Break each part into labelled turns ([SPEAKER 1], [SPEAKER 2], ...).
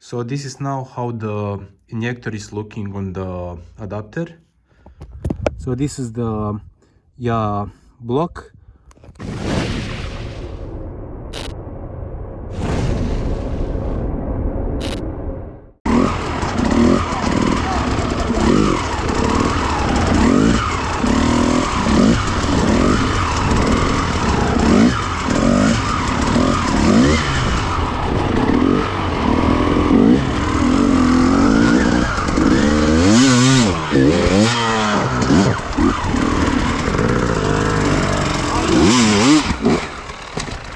[SPEAKER 1] So this is now how the injector is looking on the adapter. So this is the block.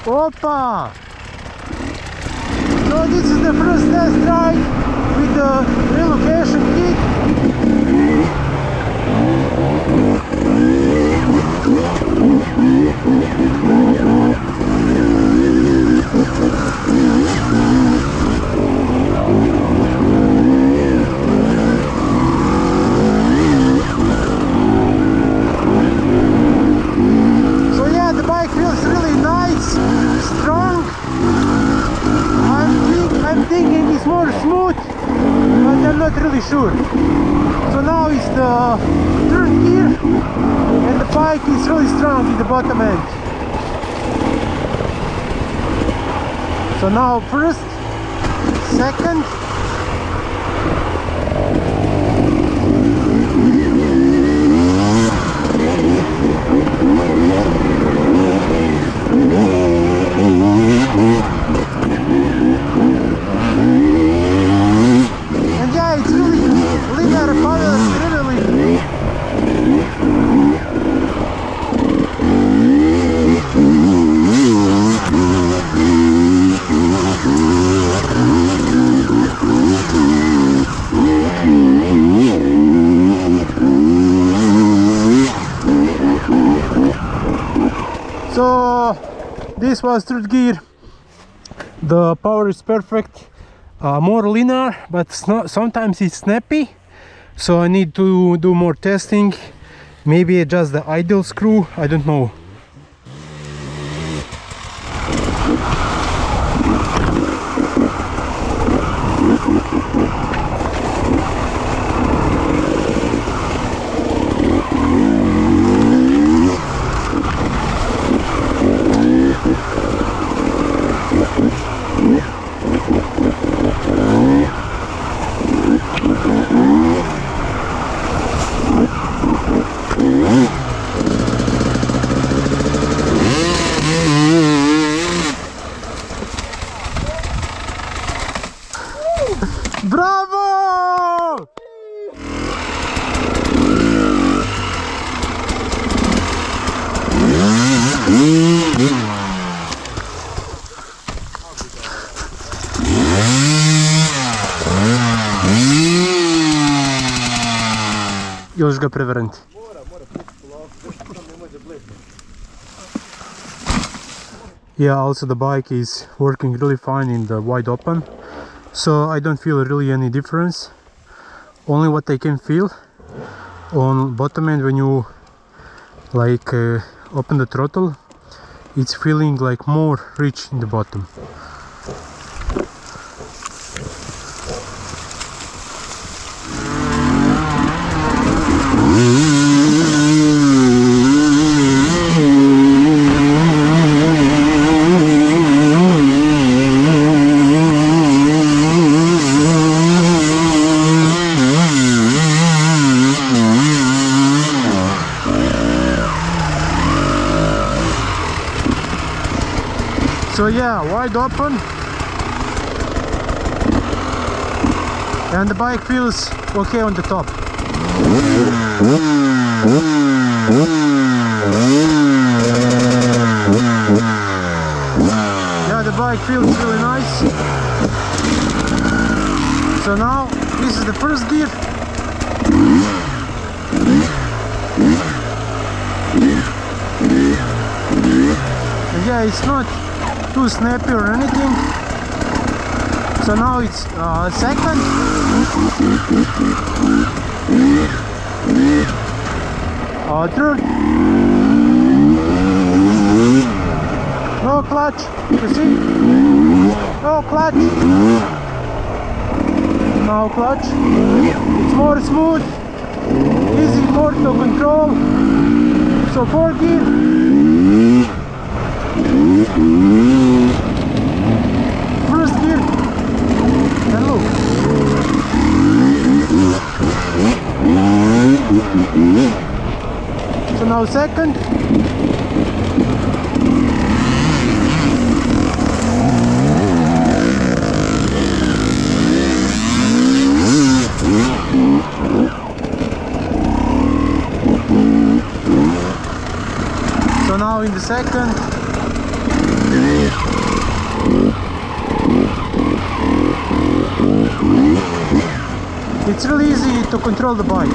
[SPEAKER 1] Opa! So this is the first test ride with the relocation kit. So yeah, the bike feels really nice, strong. I'm thinking it's more smooth, but I'm not really sure. So now it's the third gear, and the bike is really strong in the bottom end. So now first, second. And yeah, it's really linear power, really. So this was third gear. The power is perfect, more linear, but sometimes it's snappy, so I need to do more testing, maybe adjust the idle screw, I don't know. Bravo! Još ga prevrniti. Yeah, also the bike is working really fine in the wide open, so I don't feel really any difference. Only what I can feel on bottom end, when you like open the throttle, it's feeling like more rich in the bottom. So yeah, wide open, and the bike feels okay on the top. Yeah, the bike feels really nice. So now this is the first gear. And yeah, it's not too snappy or anything. So now it's second. Third. No clutch, you see? No clutch. no clutch. It's more smooth, easy more to control. So 4 gear, first gear, and look. So now second. So now in the second. It's really easy to control the bike.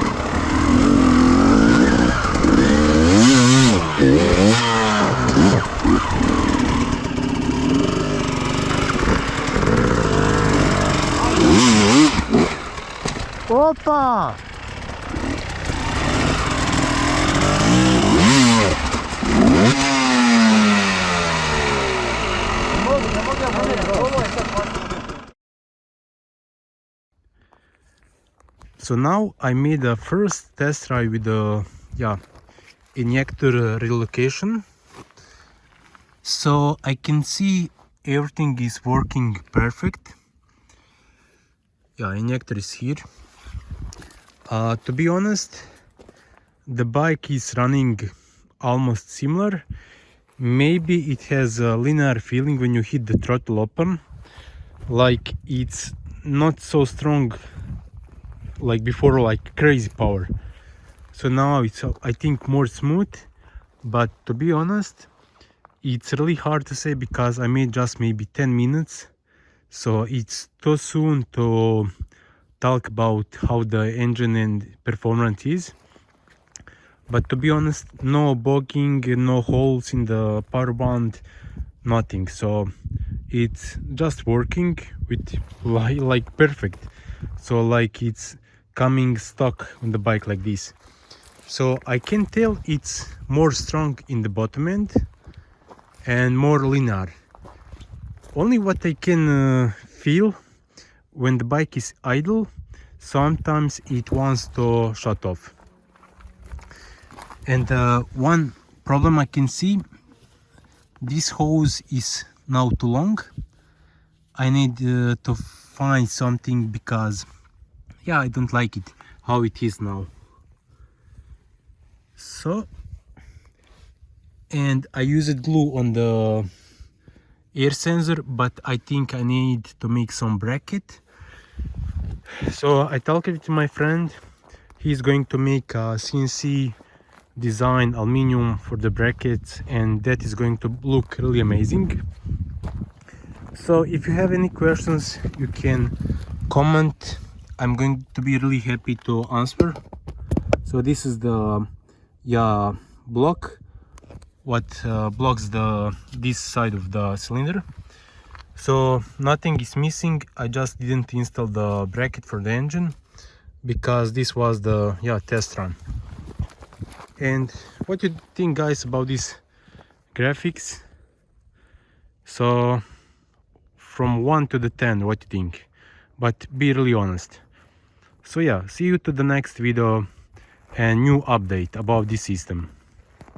[SPEAKER 1] Opa! So now I made a first test ride with the injector relocation. So I can see everything is working perfect. Injector is here. To be honest, the bike is running almost similar. Maybe it has a linear feeling when you hit the throttle open, like it's not so strong like before, like crazy power. So now it's, I think, more smooth. But to be honest, it's really hard to say because I made just maybe 10 minutes. So it's too soon to talk about how the engine and performance is. But to be honest, no bogging, no holes in the power band, nothing. So it's just working with like perfect. So like it's coming stock on the bike like this. So I can tell it's more strong in the bottom end and more linear. Only what I can feel when the bike is idle, sometimes it wants to shut off. And one problem I can see, this hose is now too long. I need to find something because I don't like it how it is now. So, and I used glue on the air sensor, but I think I need to make some bracket. So I talked with my friend. He's going to make a CNC design aluminum for the brackets, and that is going to look really amazing. So if you have any questions, you can comment. I'm going to be really happy to answer. So this is the block what blocks this side of the cylinder. So nothing is missing. I just didn't install the bracket for the engine because this was the test run. And what do you think, guys, about these graphics? So from 1 to the 10, what do you think? But be really honest. So see you to the next video and new update about this system.